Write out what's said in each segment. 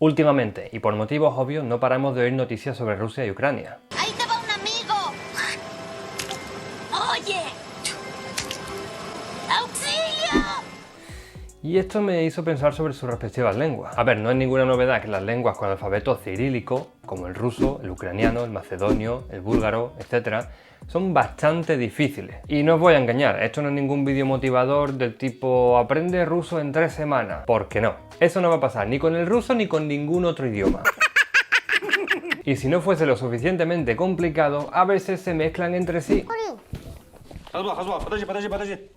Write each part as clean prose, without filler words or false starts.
Últimamente, y por motivos obvios, no paramos de oír noticias sobre Rusia y Ucrania. ¡Ahí te va un amigo! ¡Oye! ¡Auxilio! Y esto me hizo pensar sobre sus respectivas lenguas. A ver, no es ninguna novedad que las lenguas con alfabeto cirílico, como el ruso, el ucraniano, el macedonio, el búlgaro, etc., son bastante difíciles. Y no os voy a engañar, esto no es ningún vídeo motivador del tipo aprende ruso en 3 semanas, porque no. Eso no va a pasar ni con el ruso ni con ningún otro idioma. Y si no fuese lo suficientemente complicado, a veces se mezclan entre sí.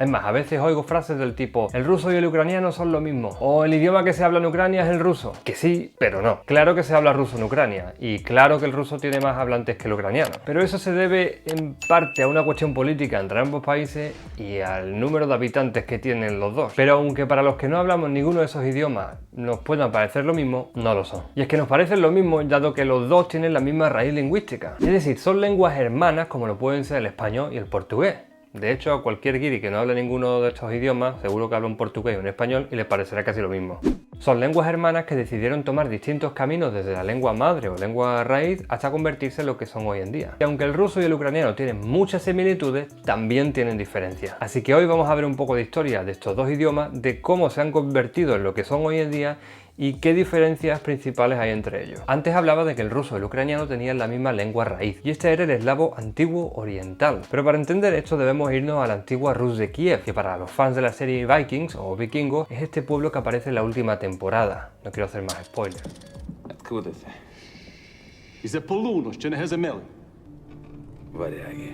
Es más, a veces oigo frases del tipo el ruso y el ucraniano son lo mismo, o el idioma que se habla en Ucrania es el ruso. Que sí, pero no. Claro que se habla ruso en Ucrania, y claro que el ruso tiene más hablantes que el ucraniano. Pero eso se debe en parte a una cuestión política entre ambos países y al número de habitantes que tienen los dos. Pero aunque para los que no hablamos ninguno de esos idiomas nos puedan parecer lo mismo, no lo son. Y es que nos parecen lo mismo dado que los dos tienen la misma raíz lingüística. Es decir, son lenguas hermanas como lo pueden ser el español y el portugués. De hecho, a cualquier guiri que no hable ninguno de estos idiomas, seguro que habla un portugués o un español y le parecerá casi lo mismo. Son lenguas hermanas que decidieron tomar distintos caminos desde la lengua madre o lengua raíz hasta convertirse en lo que son hoy en día. Y aunque el ruso y el ucraniano tienen muchas similitudes, también tienen diferencias. Así que hoy vamos a ver un poco de historia de estos dos idiomas, de cómo se han convertido en lo que son hoy en día y qué diferencias principales hay entre ellos. Antes hablaba de que el ruso y el ucraniano tenían la misma lengua raíz, y este era el eslavo antiguo oriental. Pero para entender esto debemos irnos a la antigua Rus de Kiev, que para los fans de la serie Vikings o Vikingos es este pueblo que aparece en la última temporada. No quiero hacer más spoilers. Откуда це? Із-за полуну, що не газемели. Варяги.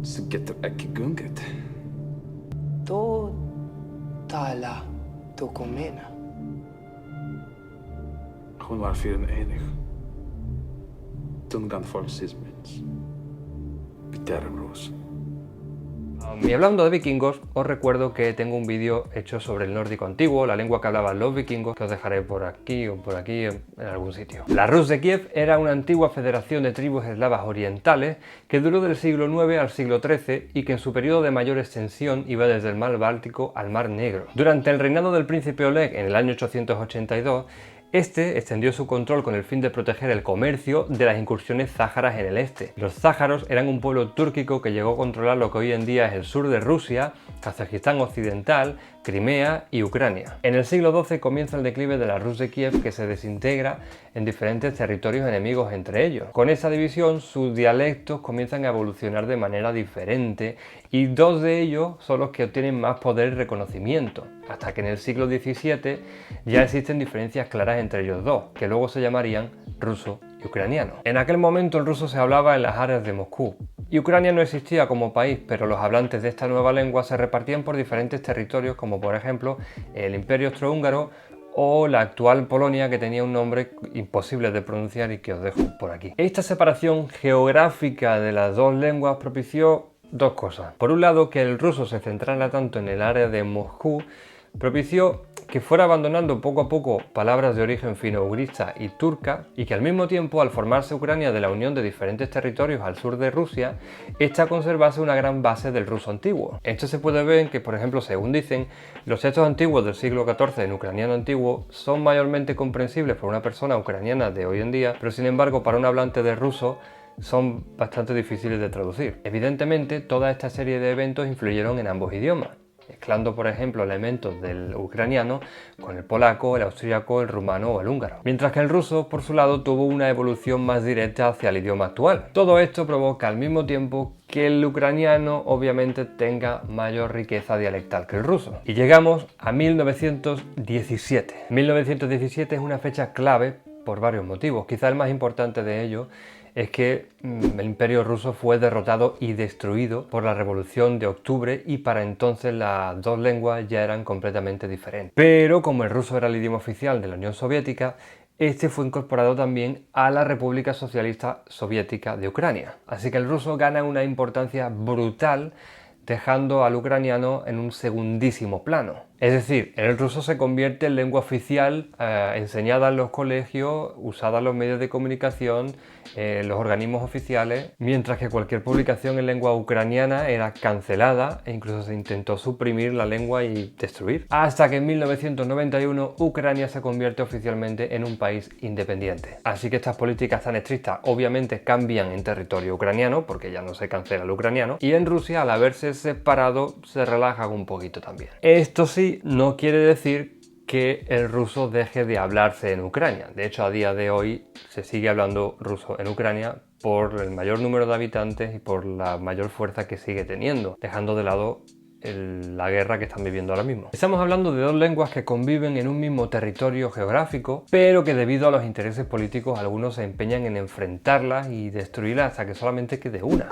Сигетер екігунгет. То тала докумена. Gewoon waar vieren enig. Toen gaan folk sismens. Piterros. Y hablando de vikingos, os recuerdo que tengo un vídeo hecho sobre el nórdico antiguo, la lengua que hablaban los vikingos, que os dejaré por aquí o por aquí en algún sitio. La Rus de Kiev era una antigua federación de tribus eslavas orientales que duró del siglo IX al siglo XIII y que en su periodo de mayor extensión iba desde el mar Báltico al mar Negro. Durante el reinado del príncipe Oleg en el año 882, este extendió su control con el fin de proteger el comercio de las incursiones záharas en el este. Los záharos eran un pueblo túrquico que llegó a controlar lo que hoy en día es el sur de Rusia, Kazajistán occidental, Crimea y Ucrania. En el siglo XII comienza el declive de la Rus de Kiev, que se desintegra en diferentes territorios enemigos entre ellos. Con esa división, sus dialectos comienzan a evolucionar de manera diferente y dos de ellos son los que obtienen más poder y reconocimiento, hasta que en el siglo XVII ya existen diferencias claras entre ellos dos, que luego se llamarían ruso y ucraniano. En aquel momento el ruso se hablaba en las áreas de Moscú, y Ucrania no existía como país, pero los hablantes de esta nueva lengua se repartían por diferentes territorios, como por ejemplo el Imperio Austrohúngaro o la actual Polonia, que tenía un nombre imposible de pronunciar y que os dejo por aquí. Esta separación geográfica de las dos lenguas propició dos cosas. Por un lado, que el ruso se centrara tanto en el área de Moscú propició que fuera abandonando poco a poco palabras de origen fino-ugrista y turca, y que al mismo tiempo, al formarse Ucrania de la unión de diferentes territorios al sur de Rusia, esta conservase una gran base del ruso antiguo. Esto se puede ver en que, por ejemplo, según dicen, los textos antiguos del siglo XIV en ucraniano antiguo son mayormente comprensibles por una persona ucraniana de hoy en día, pero sin embargo para un hablante de ruso son bastante difíciles de traducir. Evidentemente, toda esta serie de eventos influyeron en ambos idiomas, mezclando por ejemplo elementos del ucraniano con el polaco, el austríaco, el rumano o el húngaro. Mientras que el ruso, por su lado, tuvo una evolución más directa hacia el idioma actual. Todo esto provoca al mismo tiempo que el ucraniano obviamente tenga mayor riqueza dialectal que el ruso. Y llegamos a 1917. 1917 es una fecha clave por varios motivos. Quizá el más importante de ellos es que el Imperio ruso fue derrotado y destruido por la Revolución de Octubre, y para entonces las dos lenguas ya eran completamente diferentes. Pero como el ruso era el idioma oficial de la Unión Soviética, este fue incorporado también a la República Socialista Soviética de Ucrania. Así que el ruso gana una importancia brutal, dejando al ucraniano en un segundísimo plano. Es decir, el ruso se convierte en lengua oficial enseñada en los colegios, usada en los medios de comunicación, en los organismos oficiales, mientras que cualquier publicación en lengua ucraniana era cancelada e incluso se intentó suprimir la lengua y destruir. Hasta que en 1991 Ucrania se convierte oficialmente en un país independiente. Así que estas políticas tan estrictas obviamente cambian en territorio ucraniano, porque ya no se cancela el ucraniano, y en Rusia al haberse separado se relajan un poquito también. Esto sí, no quiere decir que el ruso deje de hablarse en Ucrania. De hecho, a día de hoy se sigue hablando ruso en Ucrania por el mayor número de habitantes y por la mayor fuerza que sigue teniendo, dejando de lado la guerra que están viviendo ahora mismo. Estamos hablando de dos lenguas que conviven en un mismo territorio geográfico, pero que debido a los intereses políticos algunos se empeñan en enfrentarlas y destruirlas hasta que solamente quede una.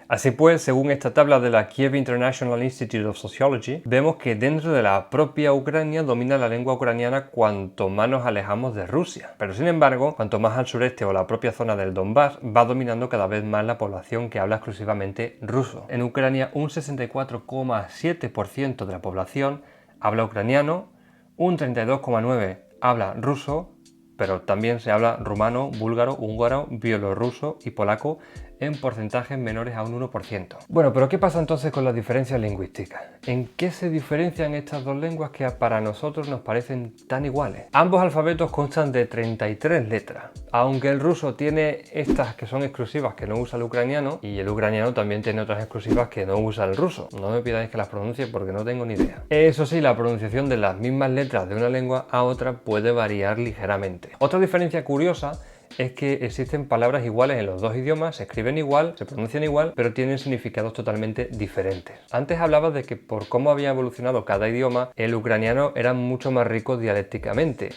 Así pues, según esta tabla de la Kiev International Institute of Sociology, vemos que dentro de la propia Ucrania domina la lengua ucraniana cuanto más nos alejamos de Rusia. Pero sin embargo, cuanto más al sureste o la propia zona del Donbass, va dominando cada vez más la población que habla exclusivamente ruso. En Ucrania, un 64,7% de la población habla ucraniano, un 32,9% habla ruso, pero también se habla rumano, búlgaro, húngaro, bielorruso y polaco en porcentajes menores a un 1%. Bueno, pero ¿qué pasa entonces con las diferencias lingüísticas? ¿En qué se diferencian estas dos lenguas que para nosotros nos parecen tan iguales? Ambos alfabetos constan de 33 letras, aunque el ruso tiene estas que son exclusivas que no usa el ucraniano, y el ucraniano también tiene otras exclusivas que no usa el ruso. No me pidáis que las pronuncie porque no tengo ni idea. Eso sí, la pronunciación de las mismas letras de una lengua a otra puede variar ligeramente. Otra diferencia curiosa es que existen palabras iguales en los dos idiomas, se escriben igual, se pronuncian igual, pero tienen significados totalmente diferentes. Antes hablaba de que por cómo había evolucionado cada idioma, el ucraniano era mucho más rico dialécticamente,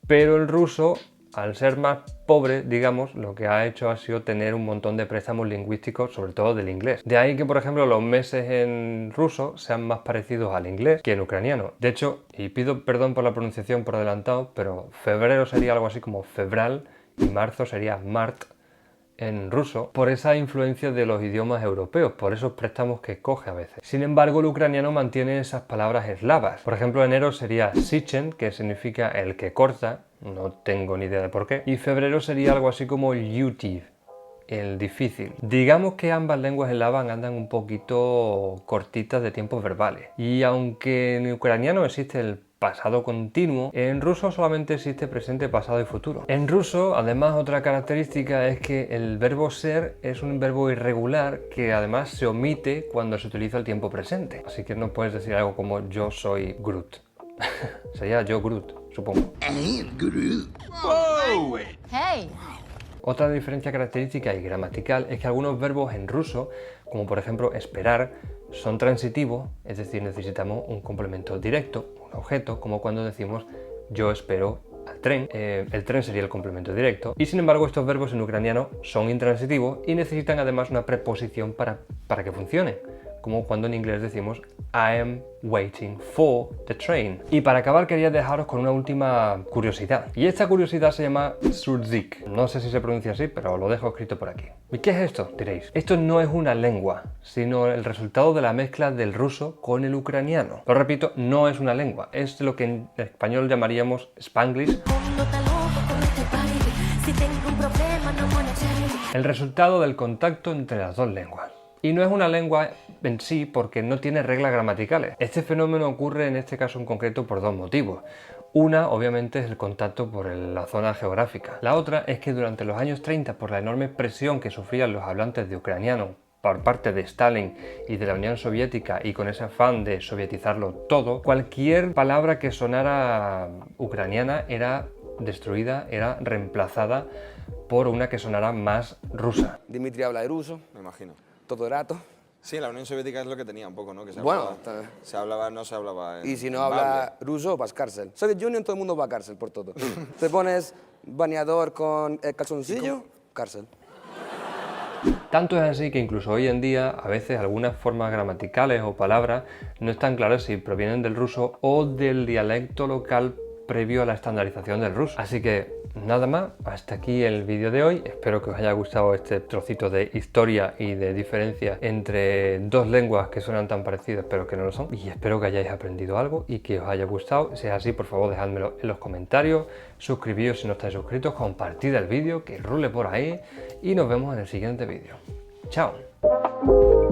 pero el ruso, al ser más pobre, digamos, lo que ha hecho ha sido tener un montón de préstamos lingüísticos, sobre todo del inglés. De ahí que, por ejemplo, los meses en ruso sean más parecidos al inglés que en ucraniano. De hecho, y pido perdón por la pronunciación por adelantado, pero febrero sería algo así como febral, y marzo sería mart en ruso, por esa influencia de los idiomas europeos, por esos préstamos que coge a veces. Sin embargo, el ucraniano mantiene esas palabras eslavas. Por ejemplo, enero sería sichen, que significa el que corta, no tengo ni idea de por qué, y febrero sería algo así como yutiv, el difícil. Digamos que ambas lenguas eslavas andan un poquito cortitas de tiempos verbales, y aunque en ucraniano existe el pasado continuo, en ruso solamente existe presente, pasado y futuro. En ruso, además, otra característica es que el verbo ser es un verbo irregular que además se omite cuando se utiliza el tiempo presente. Así que no puedes decir algo como yo soy Groot. Sería yo Groot, supongo. Hey. Otra diferencia característica y gramatical es que algunos verbos en ruso, como por ejemplo esperar, son transitivos, es decir, necesitamos un complemento directo, un objeto, como cuando decimos yo espero al tren. El tren sería el complemento directo, y sin embargo estos verbos en ucraniano son intransitivos y necesitan además una preposición para que funcionen, como cuando en inglés decimos I am waiting for the train. Y para acabar quería dejaros con una última curiosidad, y esta curiosidad se llama surzik. No sé si se pronuncia así, pero lo dejo escrito por aquí. ¿Y qué es esto? Diréis. Esto no es una lengua, sino el resultado de la mezcla del ruso con el ucraniano. Lo repito, no es una lengua, es lo que en español llamaríamos Spanglish. El resultado del contacto entre las dos lenguas. Y no es una lengua en sí porque no tiene reglas gramaticales. Este fenómeno ocurre en este caso en concreto por dos motivos. Una, obviamente, es el contacto por la zona geográfica. La otra es que durante los años 30, por la enorme presión que sufrían los hablantes de ucraniano por parte de Stalin y de la Unión Soviética, y con ese afán de sovietizarlo todo, cualquier palabra que sonara ucraniana era destruida, era reemplazada por una que sonara más rusa. Dmitry habla de ruso, Me imagino. todo el rato. Sí, la Unión Soviética es lo que tenía un poco, ¿no? Que Bueno, no se hablaba en y si no bable. habla ruso, vas a cárcel. Soviet Union, todo el mundo va a cárcel por todo. Te pones bañador con el calzoncillo, cárcel. Tanto es así que incluso hoy en día a veces algunas formas gramaticales o palabras no están claras si provienen del ruso o del dialecto local previo a la estandarización del ruso. Así que nada más, hasta aquí el vídeo de hoy. Espero que os haya gustado este trocito de historia y de diferencia entre dos lenguas que suenan tan parecidas pero que no lo son. Y espero que hayáis aprendido algo y que os haya gustado. Si es así, por favor, dejádmelo en los comentarios. Suscribíos si no estáis suscritos, compartid el vídeo, que rule por ahí y nos vemos en el siguiente vídeo. ¡Chao!